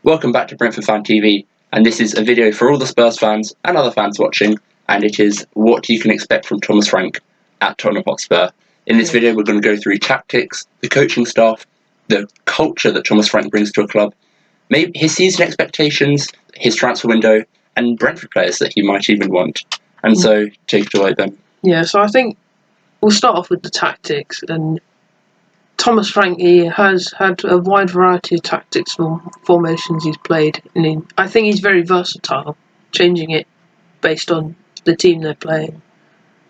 Welcome back to Brentford Fan TV, and this is a video for all the Spurs fans and other fans watching, and it is what you can expect from Thomas Frank at Tottenham Hotspur. In this video, we're going to go through tactics, the coaching staff, the culture that Thomas Frank brings to a club, maybe his season expectations, his transfer window, and Brentford players that he might even want. And so, take it away, Ben. Yeah, so I think we'll start off with the tactics. And Thomas Frank, he has had a wide variety of tactics or formations he's played. And I think he's very versatile, changing it based on the team they're playing.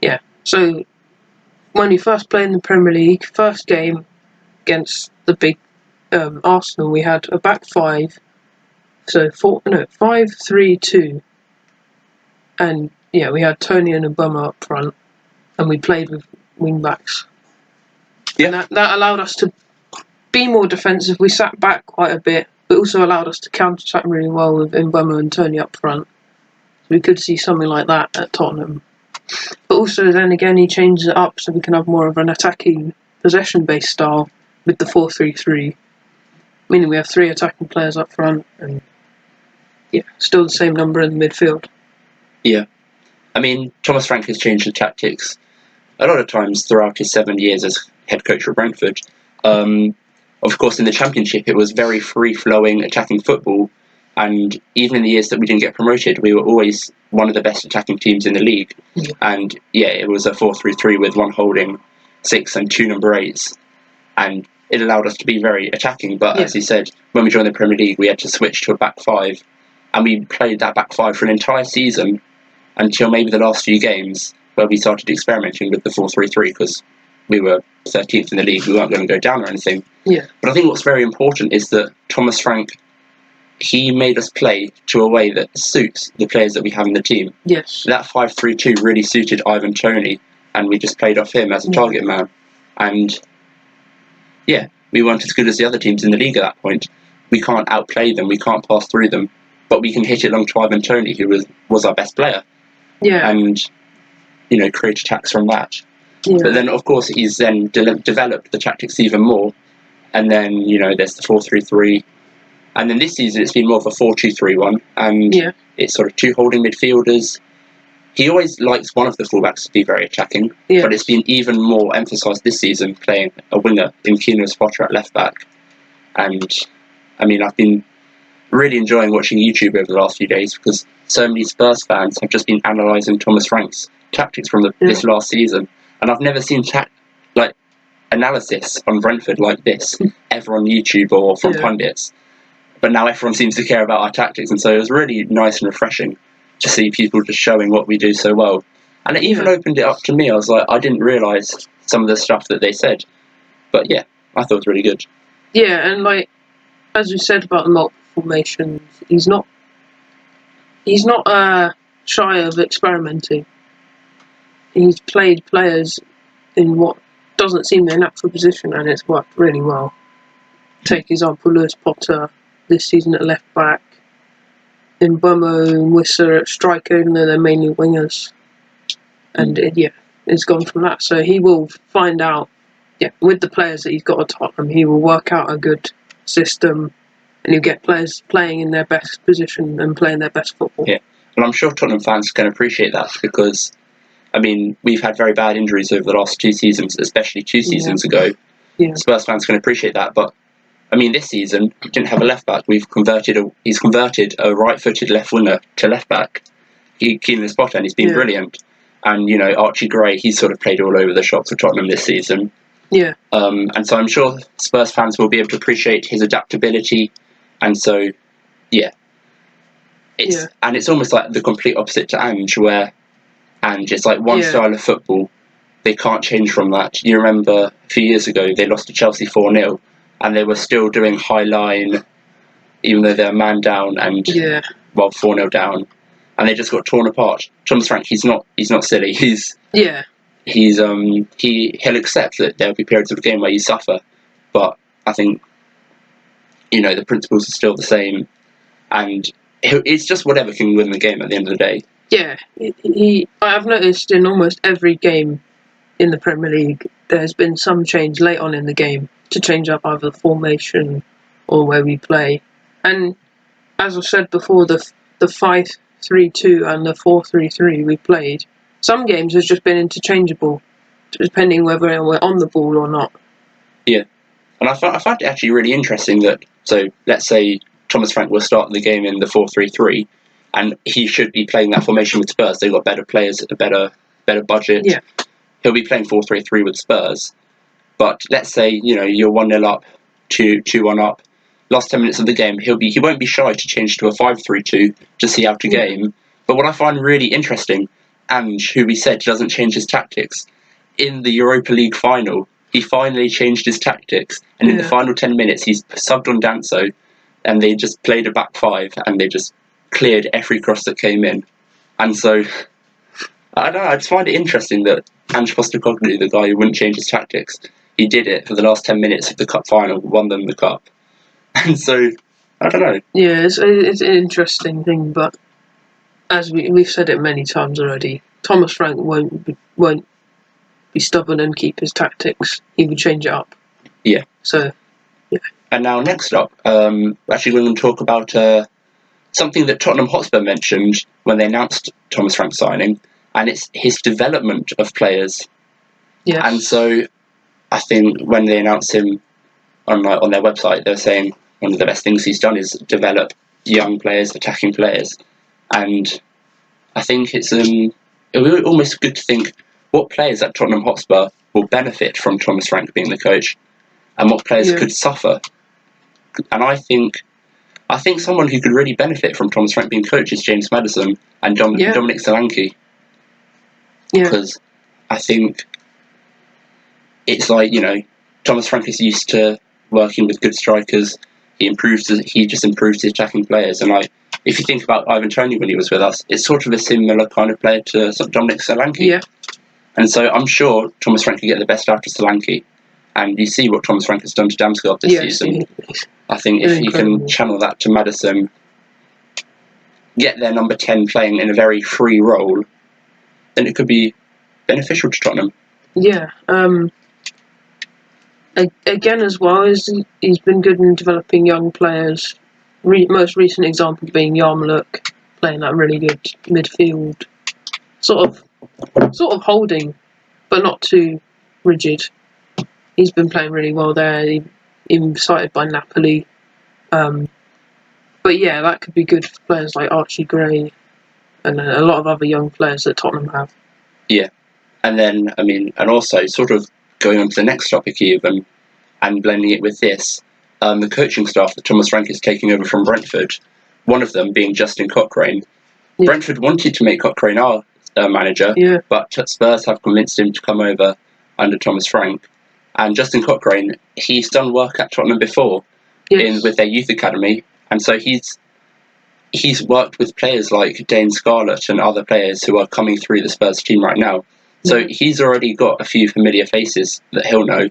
Yeah, so when he first played in the Premier League, first game against the big Arsenal, we had a back five. So 5-3-2. And yeah, we had Tony and Obama up front, and we played with wing backs. Yeah. And that allowed us to be more defensive. We sat back quite a bit, but also allowed us to counter-attack really well with Mbeumo and Tony up front. We could see something like that at Tottenham. But also then again he changes it up so we can have more of an attacking possession-based style with the 4-3-3. Meaning we have 3 attacking players up front and yeah, still the same number in the midfield. Yeah. I mean, Thomas Frank has changed the tactics a lot of times throughout his 7 years as head coach for Brentford. Of course, in the Championship, it was very free-flowing attacking football, and even in the years that we didn't get promoted, we were always one of the best attacking teams in the league. Yeah. And yeah, it was a 4-3-3 with one holding 6 and 2 number 8s, and it allowed us to be very attacking. But as you said, when we joined the Premier League, we had to switch to a back 5, and we played that back 5 for an entire season until maybe the last few games, where we started experimenting with the 4-3-3 because we were 13th in the league. We weren't going to go down or anything. Yeah. But I think what's very important is that Thomas Frank, he made us play to a way that suits the players that we have in the team. Yes. That 5-3-2 really suited Ivan Toney, and we just played off him as a target man. And yeah, we weren't as good as the other teams in the league at that point. We can't outplay them, we can't pass through them, but we can hit it long to Ivan Toney, who was our best player. Yeah. And create attacks from that. Yeah. But then, of course, he's then developed the tactics even more. And then, there's the 4-3-3. And then this season, it's been more of a 4-2-3-1. And it's sort of 2 holding midfielders. He always likes one of the fullbacks to be very attacking. Yeah. But it's been even more emphasised this season playing a winger in Kino Spotter at left back. And, I mean, I've been really enjoying watching YouTube over the last few days because so many Spurs fans have just been analysing Thomas Frank's tactics from this last season, and I've never seen analysis on Brentford like this ever on YouTube or from pundits. But now everyone seems to care about our tactics, and so it was really nice and refreshing to see people just showing what we do so well. And it even opened it up to me. I was like, I didn't realise some of the stuff that they said, but yeah, I thought it was really good. Yeah, and like as you said about the multiple formations, he's not shy of experimenting. He's played players in what doesn't seem their natural position, and it's worked really well. Take example, Lewis Potter this season at left back, Mbeumo and Wissa at striker, even though they're mainly wingers. And it's gone from that. So he will find out, with the players that he's got at Tottenham, he will work out a good system, and he'll get players playing in their best position and playing their best football. Yeah, and I'm sure Tottenham fans can appreciate that because, I mean, we've had very bad injuries over the last 2 seasons, especially 2 seasons ago. Yeah. Spurs fans can appreciate that, but I mean, this season we didn't have a left back. He's converted a right-footed left winger to left back. Keenan Spotter, and he's been brilliant. And Archie Gray, he's sort of played all over the shop for Tottenham this season. Yeah. And so I'm sure Spurs fans will be able to appreciate his adaptability. And so, it's almost like the complete opposite to Ange, where Ange is like one style of football. They can't change from that. You remember a few years ago they lost to Chelsea 4-0, and they were still doing high line, even though they're man down and 4-0 down, and they just got torn apart. Thomas Frank, he's not silly. He'll accept that there'll be periods of the game where you suffer, but I think the principles are still the same, and it's just whatever can win the game at the end of the day. Yeah, I've noticed in almost every game in the Premier League, there's been some change late on in the game to change up either the formation or where we play. And as I said before, the 5-3-2 and the 4-3-3 we played, some games has just been interchangeable, depending whether we're on the ball or not. Yeah, and I found it actually really interesting that, so let's say Thomas Frank will start the game in the 4-3-3, and he should be playing that formation with Spurs. They've got better players, a better budget. Yeah. He'll be playing 4-3-3 with Spurs. But let's say, you're 1-0 up, 2-1 up. Last 10 minutes of the game, he won't be shy to change to a 5-3-2 to see out a game. But what I find really interesting, Ange, who we said doesn't change his tactics, in the Europa League final, he finally changed his tactics. And in the final 10 minutes, he's subbed on Danso, and they just played a back five, and they just cleared every cross that came in. And so, I don't know, I just find it interesting that Ange Postecoglou, the guy who wouldn't change his tactics, he did it for the last 10 minutes of the cup final, won them the cup. And so, I don't know. Yeah, it's an interesting thing, but as we've said it many times already, Thomas Frank won't be stubborn and keep his tactics. He would change it up. Yeah. So, yeah. And now next up, actually we're going to talk about something that Tottenham Hotspur mentioned when they announced Thomas Frank's signing, and it's his development of players. Yes. And so, I think when they announced him on their website, they're saying one of the best things he's done is develop young players, attacking players. And I think it's almost good to think what players at Tottenham Hotspur will benefit from Thomas Frank being the coach, and what players could suffer. And I think someone who could really benefit from Thomas Frank being coach is James Maddison and Dominic Solanke. Because I think it's like, Thomas Frank is used to working with good strikers. He just improves his attacking players. And if you think about Ivan Toney when he was with us, it's sort of a similar kind of player to Dominic Solanke. Yeah. And so I'm sure Thomas Frank can get the best out of Solanke. And you see what Thomas Frank has done to Damsgaard this season. I think if he can channel that to Maddison, get their number 10 playing in a very free role, then it could be beneficial to Tottenham. Yeah. Again, as well, he's been good in developing young players. Most recent example being Yarmulke, playing that really good midfield, sort of holding, but not too rigid. He's been playing really well there. Even cited by Napoli. But yeah, that could be good for players like Archie Gray and a lot of other young players that Tottenham have. Yeah. And then, and also sort of going on to the next topic even, and blending it with this, the coaching staff that Thomas Frank is taking over from Brentford, one of them being Justin Cochrane. Yeah. Brentford wanted to make Cochrane our manager, but Spurs have convinced him to come over under Thomas Frank. And Justin Cochrane, he's done work at Tottenham before with their youth academy, and so he's worked with players like Dane Scarlett and other players who are coming through the Spurs team right now. So he's already got a few familiar faces that he'll know.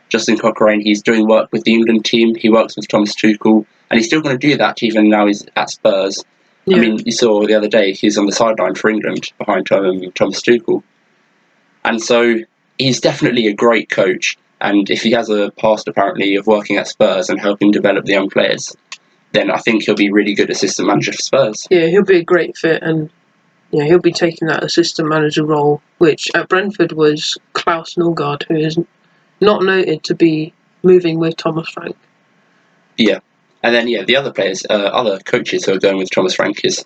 Justin Cochrane, he's doing work with the England team. He works with Thomas Tuchel, and he's still going to do that even now he's at Spurs. Yeah. You saw the other day he's on the sideline for England behind Thomas Tuchel. And so he's definitely a great coach. And if he has a past, apparently, of working at Spurs and helping develop the young players, then I think he'll be a really good assistant manager for Spurs. Yeah, he'll be a great fit, and he'll be taking that assistant manager role, which at Brentford was Klaus Norgard, who is not noted to be moving with Thomas Frank. Yeah. And then, the other players, other coaches who are going with Thomas Frank is,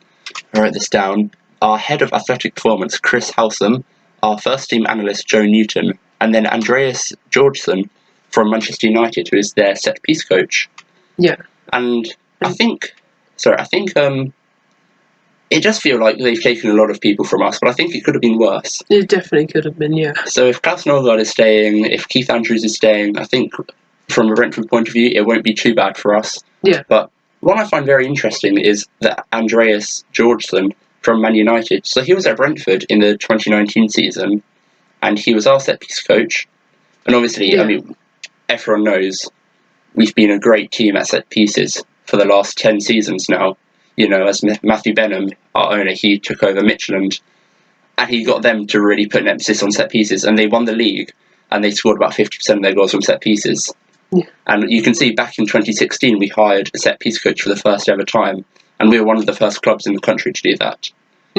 I wrote this down, our head of athletic performance, Chris Howsam, our first team analyst, Joe Newton, and then Andreas Georgeson from Manchester United, who is their set piece coach. Yeah. And I think it does feel like they've taken a lot of people from us, but I think it could have been worse. It definitely could have been, yeah. So if Klaus Norgard is staying, if Keith Andrews is staying, I think from a Brentford point of view, it won't be too bad for us. Yeah. But what I find very interesting is that Andreas Georgeson from Man United, so he was at Brentford in the 2019 season, and he was our set-piece coach. And obviously, everyone knows we've been a great team at set-pieces for the last 10 seasons now. As Matthew Benham, our owner, he took over Midtjylland, and he got them to really put an emphasis on set-pieces, and they won the league, and they scored about 50% of their goals from set-pieces. Yeah. And you can see back in 2016 we hired a set piece coach for the first ever time, and we were one of the first clubs in the country to do that,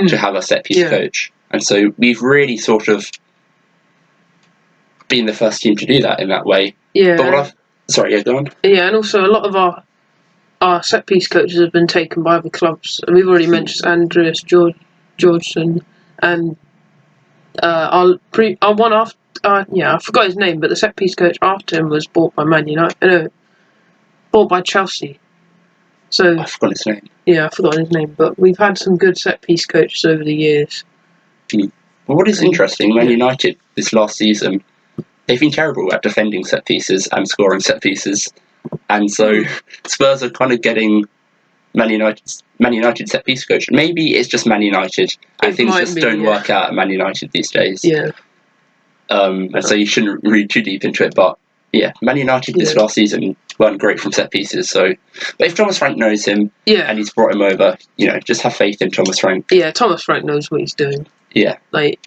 to have a set piece coach. And so we've really sort of been the first team to do that in that way. Yeah. But go on. Yeah, and also a lot of our set piece coaches have been taken by other clubs. We've already mentioned Andreas Georgeson, and our one after. I forgot his name, but the set piece coach after him was bought by Man United. No, bought by Chelsea. So I forgot his name. Yeah, I forgot his name, but we've had some good set piece coaches over the years. Well, what is interesting, Man United this last season, they've been terrible at defending set pieces and scoring set pieces, and so Spurs are kind of getting Man United set piece coach. Maybe it's just Man United, and things just don't work out at Man United these days. Yeah. And so you shouldn't read too deep into it, but yeah, Man United this last season weren't great from set pieces. So, but if Thomas Frank knows him, and he's brought him over, just have faith in Thomas Frank. Yeah, Thomas Frank knows what he's doing. Yeah, like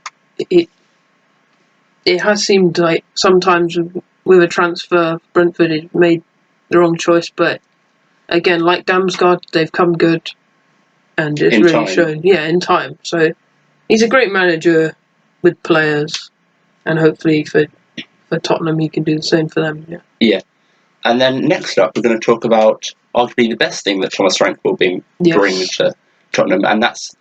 it has seemed like sometimes with a transfer, Brentford had made the wrong choice, but again, like Damsgaard, they've come good, and it's really shown. Yeah, in time. So he's a great manager with players, and hopefully for Tottenham, he can do the same for them. Yeah. And then next up, we're going to talk about arguably the best thing that Thomas Frank will bring to Tottenham, and that's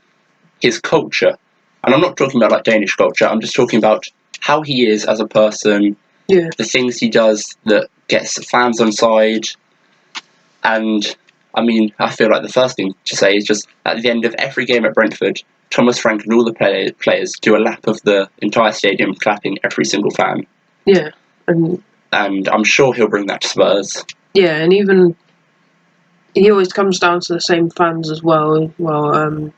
his culture. And I'm not talking about like Danish culture. I'm just talking about how he is as a person, the things he does that gets fans on side. And I mean, I feel like the first thing to say is just at the end of every game at Brentford, Thomas Frank and all the players do a lap of the entire stadium, clapping every single fan. Yeah, and I'm sure he'll bring that to Spurs. Yeah, and even he always comes down to the same fans as well. Well,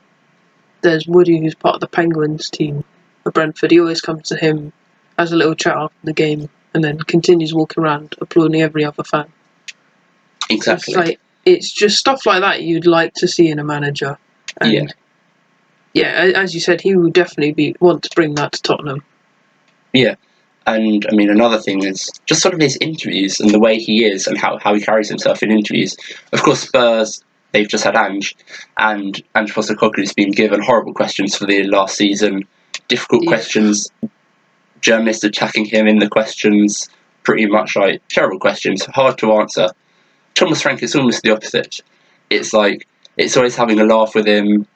there's Woody, who's part of the Penguins team for Brentford. He always comes to him as a little chat after the game, and then continues walking around applauding every other fan. Exactly. It's just stuff like that you'd like to see in a manager. And as you said, he would definitely want to bring that to Tottenham. Yeah. And I mean, another thing is just sort of his interviews and the way he is and how he carries himself in interviews. Of course, Spurs, they've just had Ange Postecoglou's been given horrible questions for the last season, difficult questions, journalists attacking him in the questions, pretty much like terrible questions, hard to answer. Thomas Frank is almost the opposite. It's like, it's always having a laugh with him.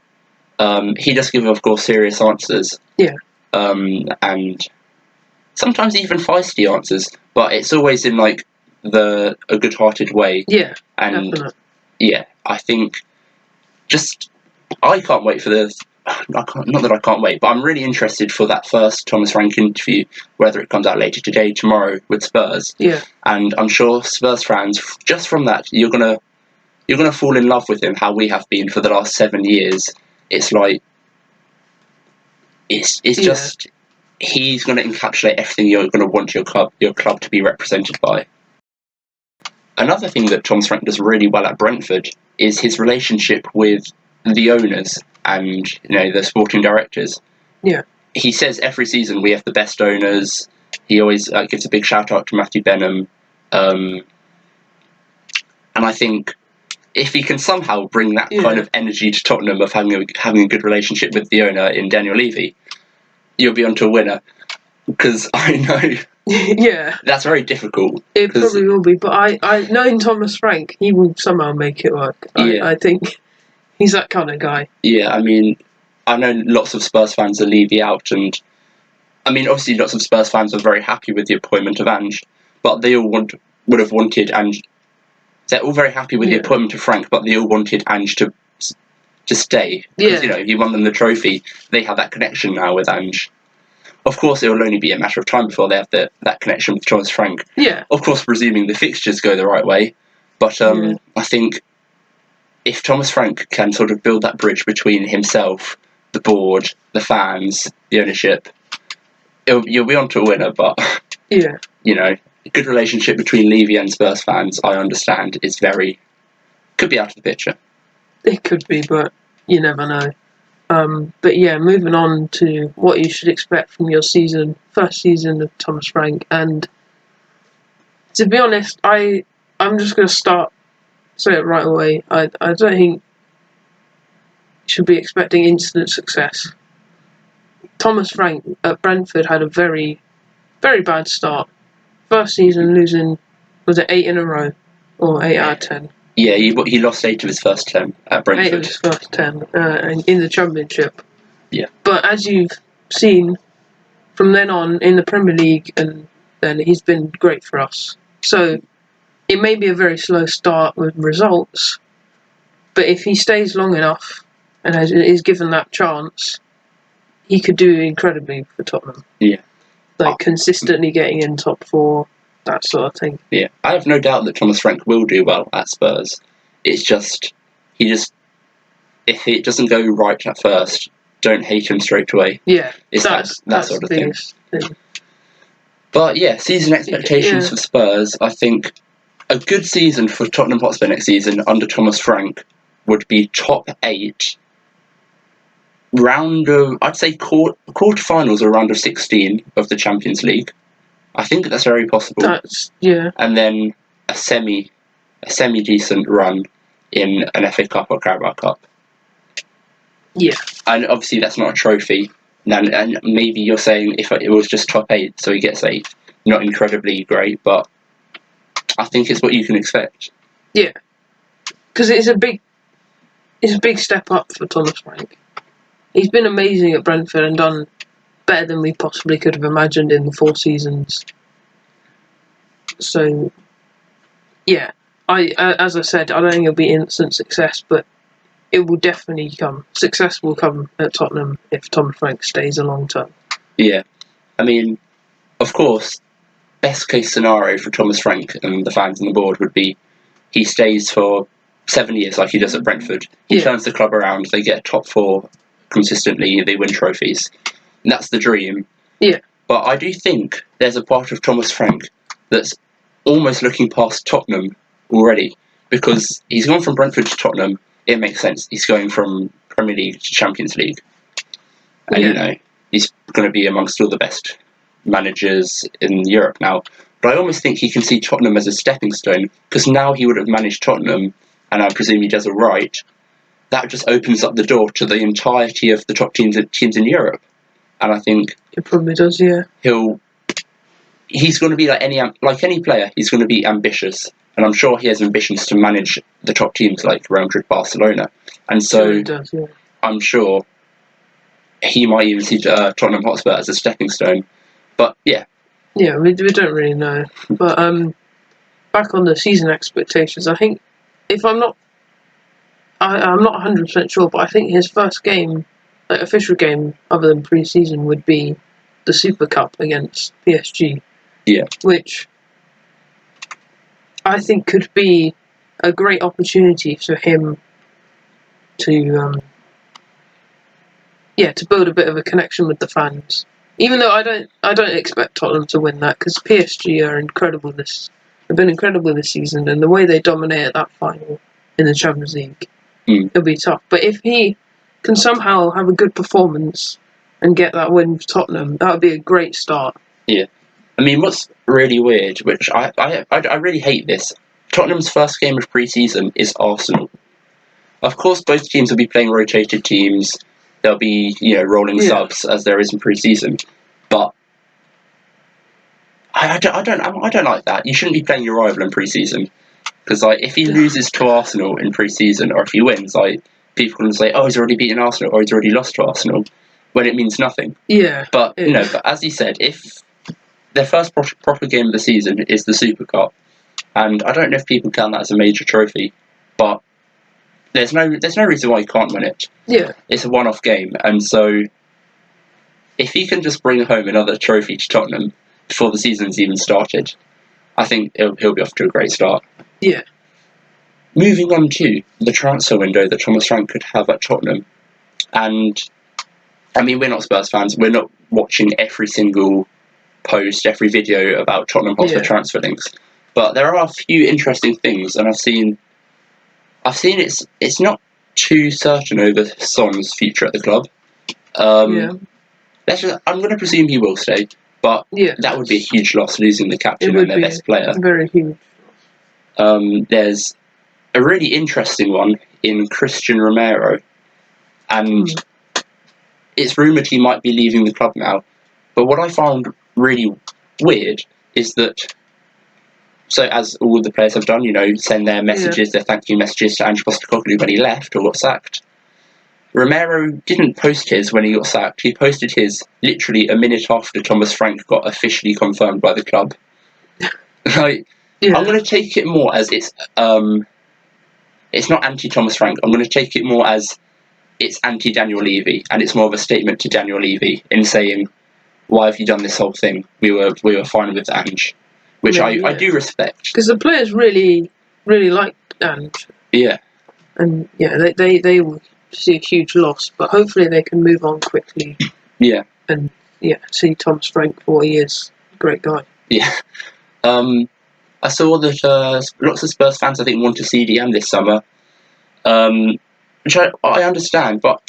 He does give, of course, serious answers. Yeah. And sometimes even feisty answers, but it's always in like a good-hearted way. Yeah, and definitely. Yeah, I think I can't wait for this. Not that I can't wait, but I'm really interested for that first Thomas Frank interview, whether it comes out later today, tomorrow with Spurs. Yeah, and I'm sure Spurs fans, just from that, you're gonna fall in love with him, how we have been for the last 7 years. It's like it's just. He's going to encapsulate everything you're going to want your club to be represented by. Another thing that Thomas Frank does really well at Brentford is his relationship with the owners and the sporting directors. Yeah. He says every season we have the best owners. He always gives a big shout out to Matthew Benham. And I think if he can somehow bring that kind of energy to Tottenham of having a good relationship with the owner in Daniel Levy, you'll be onto a winner, because I know that's very difficult. It probably will be, but I knowing Thomas Frank, he will somehow make it work. I think he's that kind of guy. Yeah, I mean, I know lots of Spurs fans are Levy out, and I mean, obviously lots of Spurs fans are very happy with the appointment of Ange, but they all would have wanted Ange. They're all very happy with the appointment of Frank, but they all wanted Ange to stay, because he won them the trophy. They have that connection now with Ange. Of course, it will only be a matter of time before they have that connection with Thomas Frank. Yeah. Of course, presuming the fixtures go the right way. But I think if Thomas Frank can sort of build that bridge between himself, the board, the fans, the ownership, you'll be onto a winner. But a good relationship between Levy and Spurs fans, I understand, could be out of the picture. It could be, but you never know. But yeah, moving on to what you should expect from your first season of Thomas Frank, and To be honest, I'm just going to say it right away. I don't think you should be expecting instant success. Thomas Frank at Brentford had a very, very bad start. First season losing, was it 8 in a row? Or 8 out of 10? Yeah, he lost 8 of his first 10 at Brentford. 8 of his first 10 in the Championship. Yeah. But as you've seen, from then on in the Premier League, and then he's been great for us. So it may be a very slow start with results, but if he stays long enough and is given that chance, he could do incredibly for Tottenham. Yeah. Like consistently getting in top 4, that sort of thing. Yeah, I have no doubt that Thomas Frank will do well at Spurs. It's just, if it doesn't go right at first, don't hate him straight away. Yeah, it's that sort of thing. But yeah, season expectations for Spurs, I think a good season for Tottenham Hotspur next season under Thomas Frank would be top 8, I'd say quarterfinals or round of 16 of the Champions League. I think that's very possible. And then a semi decent run in an FA Cup or Carabao Cup. Yeah. And obviously that's not a trophy. And maybe you're saying if it was just top 8, so he gets 8, not incredibly great, but I think it's what you can expect. Yeah, because it's a big step up for Thomas Frank. He's been amazing at Brentford and done better than we possibly could have imagined in the 4 seasons. So, yeah, as I said, I don't think it'll be instant success, but it will definitely come. Success will come at Tottenham if Thomas Frank stays a long term. Yeah, I mean, of course, best case scenario for Thomas Frank and the fans on the board would be he stays for 7 years like he does at Brentford. He turns the club around, they get top 4 consistently, they win trophies. And that's the dream. Yeah. But I do think there's a part of Thomas Frank that's almost looking past Tottenham already, because he's gone from Brentford to Tottenham. It makes sense. He's going from Premier League to Champions League. And, you know, he's going to be amongst all the best managers in Europe now. But I almost think he can see Tottenham as a stepping stone, because now he would have managed Tottenham, and I presume he does all right. That just opens up the door to the entirety of the top teams in Europe. And I think it probably does, yeah. He's going to be like any player. He's going to be ambitious, and I'm sure he has ambitions to manage the top teams like Real Madrid, Barcelona, and so he does, yeah. I'm sure he might even see Tottenham Hotspur as a stepping stone. But yeah, we don't really know. But back on the season expectations, I think if I'm not 100% sure, but I think his first game, official game other than pre-season, would be the Super Cup against PSG. Yeah. Which I think could be a great opportunity for him to build a bit of a connection with the fans. Even though I don't expect Tottenham to win that, because PSG are incredible they've been incredible this season, and the way they dominated that final in the Champions League, it'll be tough. But if he can somehow have a good performance and get that win for Tottenham, that would be a great start. Yeah. I mean, what's really weird, which I really hate this, Tottenham's first game of pre-season is Arsenal. Of course, both teams will be playing rotated teams. There'll be, rolling subs as there is in pre-season. But I don't like that. You shouldn't be playing your rival in pre-season, because if he loses to Arsenal in pre-season, or if he wins, people can say, "Oh, he's already beaten Arsenal," or "He's already lost to Arsenal," when it means nothing. Yeah. But but as he said, if their first proper game of the season is the Super Cup, and I don't know if people count that as a major trophy, but there's no reason why he can't win it. Yeah. It's a one-off game, and so if he can just bring home another trophy to Tottenham before the season's even started, I think he'll be off to a great start. Yeah. Moving on to the transfer window that Thomas Frank could have at Tottenham, and I mean, we're not Spurs fans. We're not watching every single post, every video about Tottenham Hotspur transfer links, but there are a few interesting things, and I've seen it's not too certain over Son's future at the club. I'm going to presume he will stay. But Yeah, that would be a huge loss, losing the it captain would and their be best player. very huge. There's a really interesting one in Christian Romero, and it's rumoured he might be leaving the club now. But what I found really weird is that, so as all the players have done, send their messages, their thank you messages to Ange Postecoglou when he left or got sacked. Romero didn't post his when he got sacked. He posted his literally a minute after Thomas Frank got officially confirmed by the club. I'm going to take it more as it's not anti-Thomas Frank. I'm going to take it more as it's anti-Daniel Levy, and it's more of a statement to Daniel Levy in saying, why have you done this whole thing? We were fine with Ange, which I do respect. Because the players really, really liked Ange. Yeah. And they will see a huge loss, but hopefully they can move on quickly. Yeah. And see Thomas Frank for what he is. Great guy. Yeah. I saw that lots of Spurs fans, I think, want to CDM this summer, which I understand, but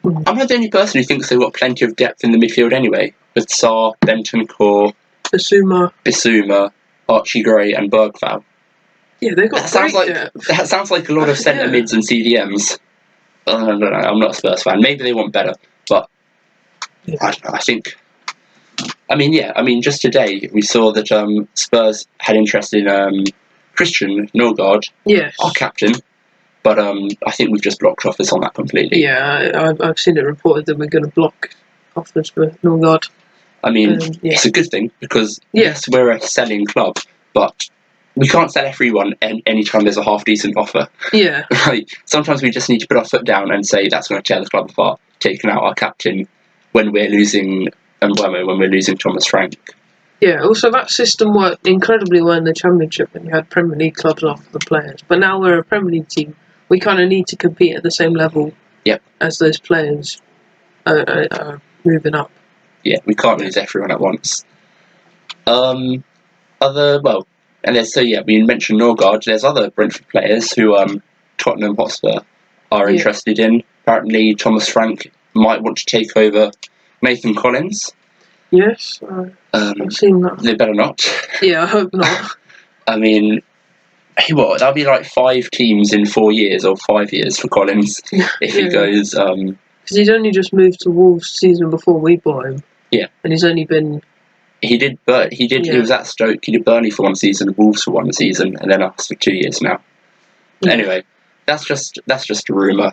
I'm not the only person who thinks they've got plenty of depth in the midfield anyway, with Sarr, Bentancur, Bissouma, Archie Gray, and Bergvall. Yeah, they've got depth. That sounds like a lot of centre mids and CDMs. I don't know. I'm not a Spurs fan. Maybe they want better, but I don't know. I mean, just today we saw that Spurs had interest in Christian Norgard, our captain, but I think we've just blocked offers on that completely. Yeah, I've seen it reported that we're going to block offers for Norgard. I mean, it's a good thing because yes, we're a selling club, but we can't sell everyone anytime there's a half-decent offer. Yeah. Sometimes we just need to put our foot down and say that's going to tear the club apart, taking out our captain when we're losing Mbeumo, when we're losing Thomas Frank. Yeah, also that system worked incredibly well in the Championship when you had Premier League clubs offer the players. But now we're a Premier League team. We kind of need to compete at the same level as those players are moving up. Yeah, we can't lose everyone at once. We mentioned Norgard. There's other Brentford players who Tottenham Hotspur are interested in. Apparently, Thomas Frank might want to take over Nathan Collins. Yes, I've seen that. They better not. Yeah, I hope not. I mean, that'll be like 5 teams in 4 years or 5 years for Collins if he goes. Because he's only just moved to Wolves season before we bought him. Yeah, and he's only been. He was at Stoke. He did Burnley for 1 season, Wolves for 1 season, and then us for 2 years now. Yeah. Anyway, that's just a rumour.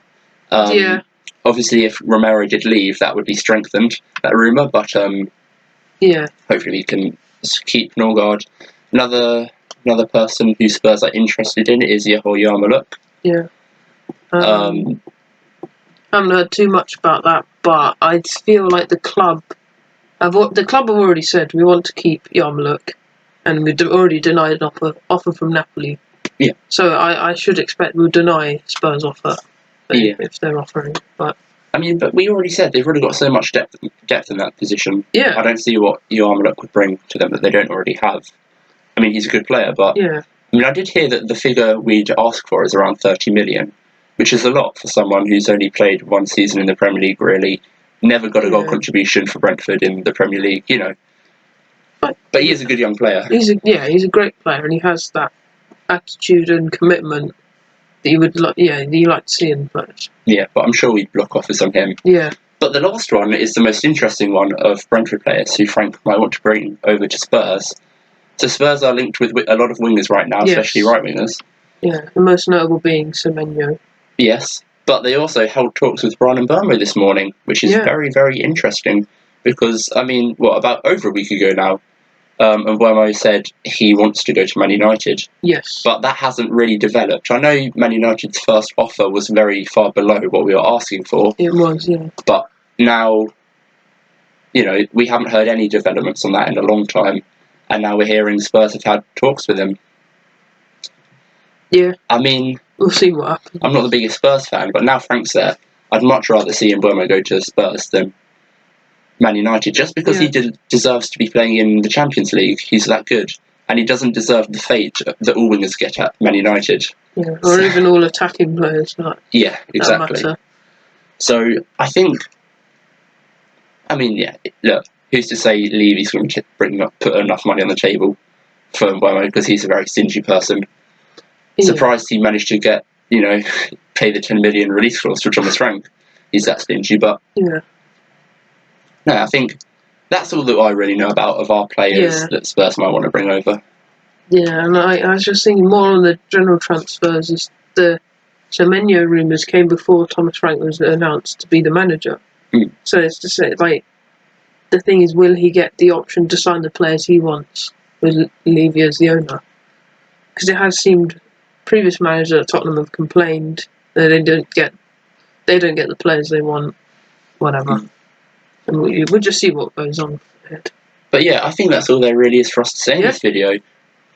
Obviously, if Romero did leave, that would be strengthened, that rumour. But hopefully we can keep Norgard. Another person who Spurs are interested in is Yehor Yarmouk. Yeah. I haven't heard too much about that, but I feel like the club have already said we want to keep Yarmouk, and we've already denied an offer from Napoli. Yeah. So I should expect we'll deny Spurs' offer if they're offering. But I mean, but we already said they've already got so much depth in that position. Yeah. I don't see what Yarmouk would bring to them that they don't already have. I mean, he's a good player, but I mean, I did hear that the figure we'd ask for is around 30 million, which is a lot for someone who's only played 1 season in the Premier League, really. Never got a goal contribution for Brentford in the Premier League, But he is a good young player. He's a great player, and he has that attitude and commitment that you like to see in players. Yeah, but I'm sure we'd block offers on him. Yeah. But the last one is the most interesting one of Brentford players who Frank might want to bring over to Spurs. So Spurs are linked with a lot of wingers right now, especially right wingers. Yeah, the most notable being Semenyo. Yes, but they also held talks with Bryan Mbeumo this morning, which is very, very interesting. Because, I mean, about over a week ago now, Mbeumo said he wants to go to Man United. Yes. But that hasn't really developed. I know Man United's first offer was very far below what we were asking for. It was, yeah. But now, we haven't heard any developments on that in a long time. And now we're hearing Spurs have had talks with him. Yeah. I mean, we'll see what happens. I'm not the biggest Spurs fan, but now Frank's there, I'd much rather see Mbeumo go to Spurs than Man United, just because he deserves to be playing in the Champions League. He's that good. And he doesn't deserve the fate that all wingers get at Man United. Yeah, or even all attacking players. Yeah, exactly. So I think, look, who's to say Levy's going to put enough money on the table for Mbeumo, because he's a very stingy person. Yeah. Surprised he managed to get, pay the 10 million release clause for Thomas Frank. He's that stingy, but Yeah. no, I think that's all that I really know about of our players that Spurs might want to bring over. Yeah, and I was just thinking more on the general transfers. Is the Semenyo rumours came before Thomas Frank was announced to be the manager. So it's to say, like, the thing is, will he get the option to sign the players he wants with Levy as the owner? Because it has seemed previous managers at Tottenham have complained that they don't get the players they want, whatever. And we'll just see what goes on. But yeah, I think that's all there really is for us to say in this video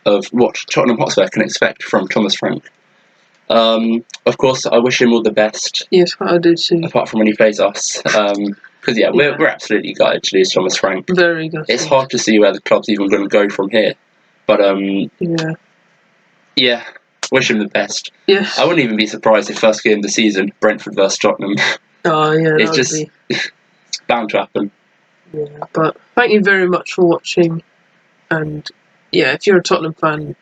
of what Tottenham Hotspur can expect from Thomas Frank. Of course, I wish him all the best. Yes, I do too. Apart from when he plays us. Because we're absolutely gutted to lose Thomas Frank. Very gutted. It's hard to see where the club's even going to go from here. But yeah, wish him the best. Yes. I wouldn't even be surprised if first game of the season, Brentford versus Tottenham. Oh yeah, it's just bound to happen. Yeah, but thank you very much for watching, and yeah, if you're a Tottenham fan,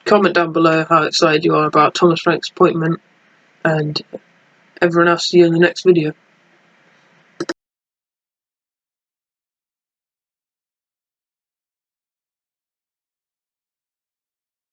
comment down below how excited you are about Thomas Frank's appointment, and everyone else see you in the next video.